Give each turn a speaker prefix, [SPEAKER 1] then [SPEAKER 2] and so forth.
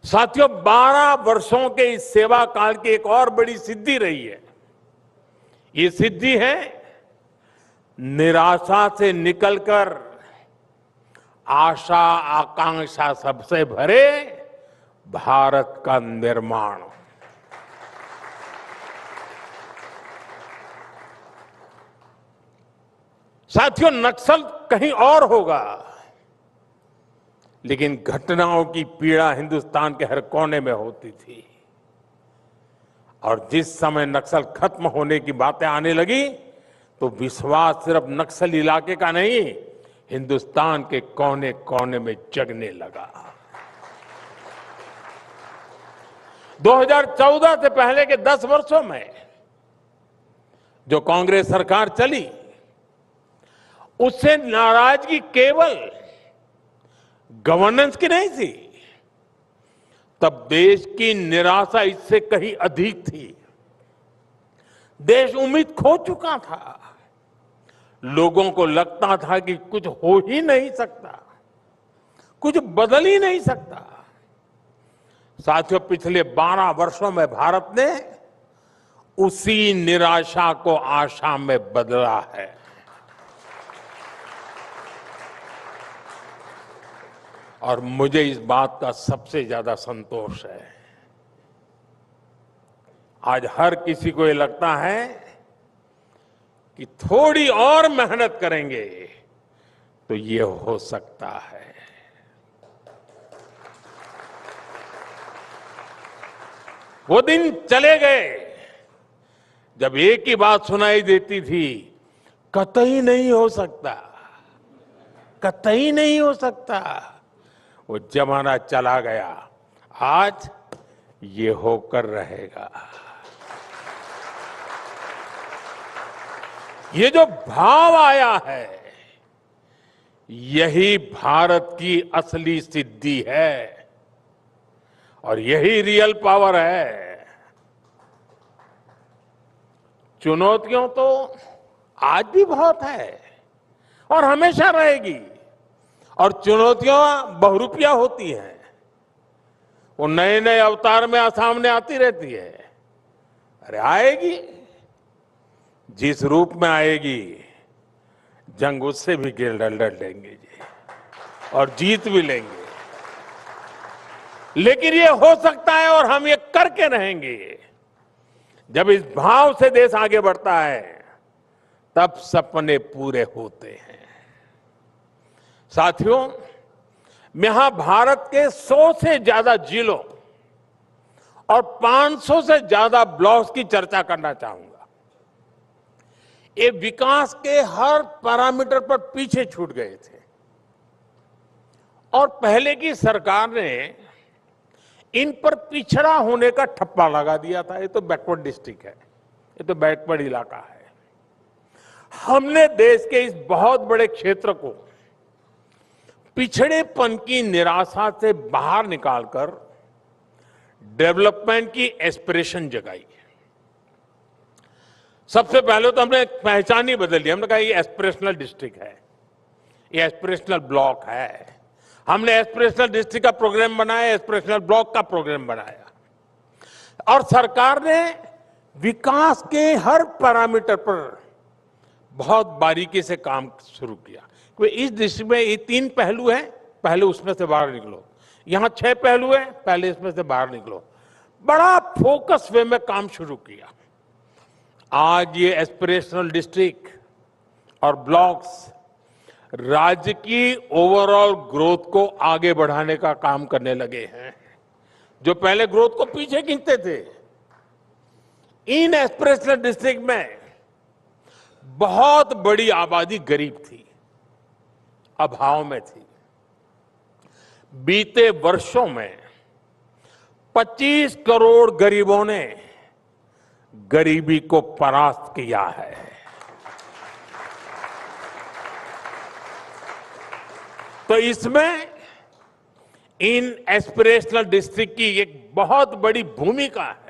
[SPEAKER 1] साथियों, 12 वर्षों के इस सेवा काल की एक और बड़ी सिद्धि रही है। ये सिद्धि है निराशा से निकलकर आशा आकांक्षा सबसे भरे भारत का निर्माण। साथियों, नक्सल कहीं और होगा, लेकिन घटनाओं की पीड़ा हिंदुस्तान के हर कोने में होती थी। और जिस समय नक्सल खत्म होने की बातें आने लगी तो विश्वास सिर्फ नक्सल इलाके का नहीं, हिंदुस्तान के कोने कोने में जगने लगा। 2014 से पहले के 10 वर्षों में जो कांग्रेस सरकार चली, उससे नाराजगी केवल गवर्नेंस की नहीं थी, तब देश की निराशा इससे कहीं अधिक थी। देश उम्मीद खो चुका था। लोगों को लगता था कि कुछ हो ही नहीं सकता, कुछ बदल ही नहीं सकता। साथियों, पिछले 12 वर्षों में भारत ने उसी निराशा को आशा में बदला है। और मुझे इस बात का सबसे ज्यादा संतोष है। आज हर किसी को ये लगता है कि थोड़ी और मेहनत करेंगे तो ये हो सकता है। वो दिन चले गए जब एक ही बात सुनाई देती थी, कतई नहीं हो सकता, कतई नहीं हो सकता। वो जमाना चला गया। आज ये होकर रहेगा। ये जो भाव आया है, यही भारत की असली सिद्धि है और यही रियल पावर है। चुनौतियों तो आज भी बहुत है और हमेशा रहेगी। और चुनौतियां बहुरूपिया होती हैं, वो नए नए अवतार में सामने आती रहती है। अरे आएगी, जिस रूप में आएगी, जंग उससे भी लड़ लेंगे जी, और जीत भी लेंगे। लेकिन ये हो सकता है और हम ये करके रहेंगे। जब इस भाव से देश आगे बढ़ता है, तब सपने पूरे होते हैं। साथियों, यहां भारत के 100 से ज्यादा जिलों और 500 से ज्यादा ब्लॉक्स की चर्चा करना चाहूंगा। ये विकास के हर पैरामीटर पर पीछे छूट गए थे और पहले की सरकार ने इन पर पिछड़ा होने का ठप्पा लगा दिया था। ये तो बैकवर्ड डिस्ट्रिक्ट है, ये तो बैकवर्ड इलाका है। हमने देश के इस बहुत बड़े क्षेत्र को पिछड़ेपन की निराशा से बाहर निकालकर डेवलपमेंट की एस्पिरेशन जगाई। सबसे पहले तो हमने पहचान ही बदल दी। हमने कहा ये एस्पिरेशनल डिस्ट्रिक्ट है, ये एस्पिरेशनल ब्लॉक है। हमने एस्पिरेशनल डिस्ट्रिक्ट का प्रोग्राम बनाया, एस्पिरेशनल ब्लॉक का प्रोग्राम बनाया और सरकार ने विकास के हर पैरामीटर पर बहुत बारीकी से काम शुरू किया। इस डिस्ट्रिक्ट में ये 3 पहलू हैं, पहले उसमें से बाहर निकलो। यहां 6 पहलू हैं, पहले इसमें से बाहर निकलो। बड़ा फोकस वे में काम शुरू किया। आज ये एस्पिरेशनल डिस्ट्रिक्ट और ब्लॉक्स राज्य की ओवरऑल ग्रोथ को आगे बढ़ाने का काम करने लगे हैं। जो पहले ग्रोथ को पीछे खींचते थे, इन एस्पिरेशनल डिस्ट्रिक्ट में बहुत बड़ी आबादी गरीब थी, अभाव में थी। बीते वर्षों में 25 करोड़ गरीबों ने गरीबी को परास्त किया है। तो इसमें इन एस्पिरेशनल डिस्ट्रिक्ट की एक बहुत बड़ी भूमिका है।